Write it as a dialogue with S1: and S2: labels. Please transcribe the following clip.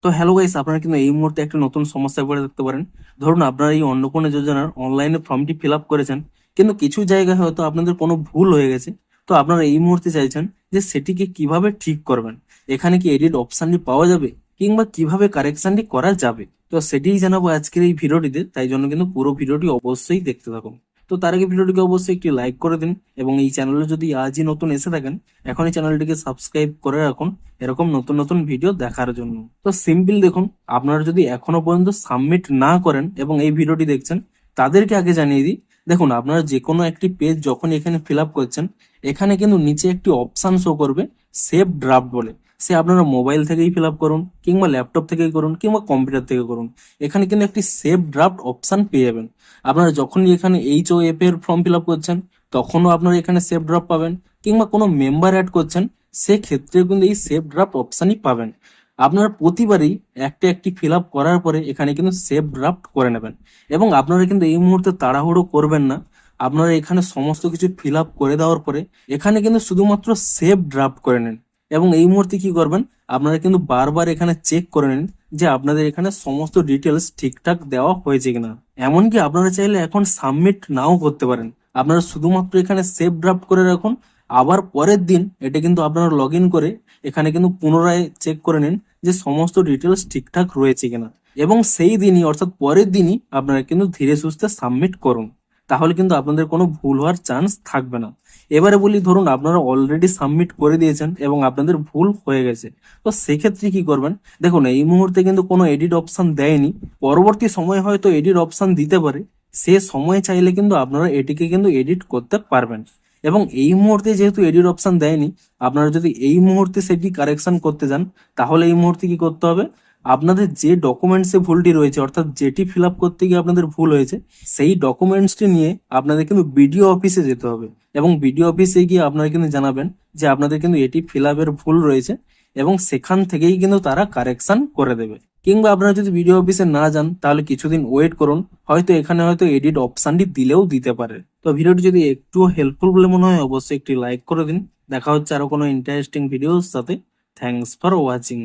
S1: তো hello guys, আপনারা কিন্তু এই মুহূর্তে একটা নতুন সমস্যায় পড়ে থাকতে পারেন। ধরুন আপনারা এই অন্নপূর্ণা যোজনার অনলাইনে ফর্মটি ফিল আপ করেছেন, কিন্তু কিছু জায়গায় হয়তো আপনাদের কোনো ভুল হয়ে গেছে। তো আপনারা এই মুহূর্তে চাইছেন যে সেটিকে কিভাবে ঠিক করবেন, এখানে কি এডিট অপশনটি পাওয়া যাবে কিংবা কিভাবে কারেকশনটি করা যাবে। তো সেটিই জানাবো আজকের এই ভিডিওটিতে, তাই জন্য কিন্তু পুরো ভিডিওটি অবশ্যই দেখতে থাকুন। তো তার আগে ভিডিওটিকে অবশ্যই একটি লাইক করে দিন, এবং এই চ্যানেলে যদি আজই নতুন এসে থাকেন এখনই চ্যানেলটিকে সাবস্ক্রাইব করে রাখুন এরকম নতুন নতুন ভিডিও দেখার জন্য। তো সিম্পল দেখুন, আপনারা যদি এখনো পর্যন্ত সাবমিট না করেন এবং এই ভিডিওটি দেখছেন, তাদেরকে আগে জানিয়ে দিই। দেখুন, আপনারা যে কোনো একটি পেজ যখন এখানে ফিল আপ করছেন, এখানে কিন্তু নিচে একটি অপশন শো করবে সেভ ড্রাফট বলে। সে আপনারা মোবাইল থেকেই ফিল আপ করুন কিংবা ল্যাপটপ থেকেই করুন কিংবা কম্পিউটার থেকে করুন, এখানে কিন্তু একটি সেভ ড্রাফট অপশন পেয়ে যাবেন। আপনারা যখনই এখানে HOF এর ফর্ম ফিল আপ করছেন, তখনও আপনারা এখানে সেভ ড্রাফট পাবেন, কিংবা কোনো মেম্বার অ্যাড করছেন সেক্ষেত্রেও কিন্তু এই সেভ ড্রাফট অপশনই পাবেন। আপনারা প্রতিবারই একটা একটি ফিল আপ করার পরে এখানে কিন্তু সেভ ড্রাফট করে নেবেন, এবং আপনারা কিন্তু এই মুহূর্তে তাড়াহুড়ো করবেন না। আপনারা এখানে সমস্ত কিছু ফিল আপ করে দেওয়ার পরে এখানে কিন্তু শুধুমাত্র সেভ ড্রাফট করে নেন, এবং এই মুহূর্তে কি করবেন, আপনারা কিন্তু বারবার এখানে চেক করে নিন যে আপনাদের এখানে সমস্ত ডিটেলস ঠিকঠাক দেওয়া হয়েছে কিনা। এমনকি আপনারা চাইলে এখন সাবমিট নাও করতে পারেন, আপনারা শুধুমাত্র এখানে সেভ ড্রাফট করে রাখুন। আবার পরের দিন এটা কিন্তু আপনারা লগ ইন করে এখানে কিন্তু পুনরায় চেক করে নিন যে সমস্ত ডিটেলস ঠিকঠাক রয়েছে কিনা, এবং সেই দিনই অর্থাৎ পরের দিনই আপনারা কিন্তু ধীরে সুস্থে সাবমিট করুন। তাহলে কিন্তু আপনাদের কোনো ভুল হওয়ার চান্স থাকবে না। এবারে বলি, ধরুন আপনারা অলরেডি সাবমিট করে দিয়েছেন এবং আপনাদের ভুল হয়ে গেছে, তো সেক্ষেত্রে কি করবেন। দেখুন, এই মুহূর্তে কিন্তু কোনো এডিট অপশন দেয়নি, পরবর্তী সময় হয়তো এডিট অপশন দিতে পারে। সে সময় চাইলে কিন্তু আপনারা এটিকে কিন্তু এডিট করতে পারবেন। এবং এই মুহূর্তে যেহেতু এডিট অপশন দেয়নি, আপনারা যদি এই মুহূর্তে সেটি কারেকশন করতে যান, তাহলে এই মুহূর্তে কি করতে হবে, আপনাদের যে ডকুমেন্টসে ভুলটি রয়েছে অর্থাৎ যেটি ফিল আপ করতে গিয়ে আপনাদের ভুল হয়েছে, সেই ডকুমেন্টসটি নিয়ে আপনাদের কিন্তু বিডিও অফিসে যেতে হবে, এবং বিডিও অফিসে গিয়ে আপনারা কিন্তু জানাবেন যে আপনাদের কিন্তু এটি ফিল আপের ভুল রয়েছে, এবং সেখান থেকেই কিন্তু তারা কারেকশন করে দেবে। কিংবা আপনারা যদি বিডিও অফিসে না যান, তাহলে কিছুদিন ওয়েট করুন, হয়তো এখানে হয়তো এডিট অপশনটি দিলেও দিতে পারে। তো ভিডিওটি যদি একটু হেল্পফুল বলে মনে হয় অবশ্যই একটি লাইক করে দিন। দেখা হচ্ছে আরো কোনো ইন্টারেস্টিং ভিডিওর সাথে। Thanks for watching.